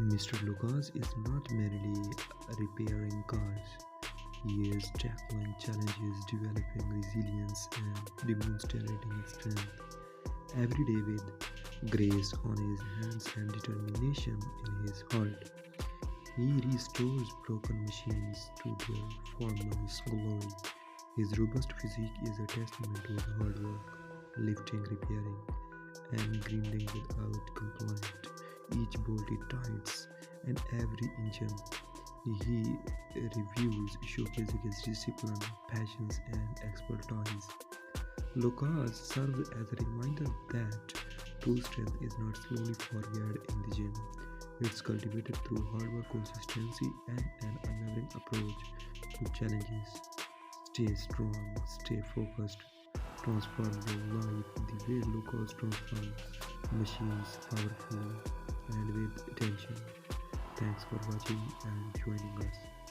Mr. Lucas is not merely repairing cars. He is tackling challenges, developing resilience, and demonstrating strength every day with grace on his hands and determination in his heart. He restores broken machines to their former glory. His robust physique is a testament to his hard work, lifting, repairing, and grinding without complaint. Each bolt he tightens and every engine he reviews, showcasing his discipline, patience, and expertise. Lucas serves as a reminder that true strength is not slowly forward in the gym. It's cultivated through hard work, consistency, and an unwavering approach to challenges. Stay strong, stay focused, transform your life the way Lucas transforms machines powerful and with attention. Thanks for watching and joining us.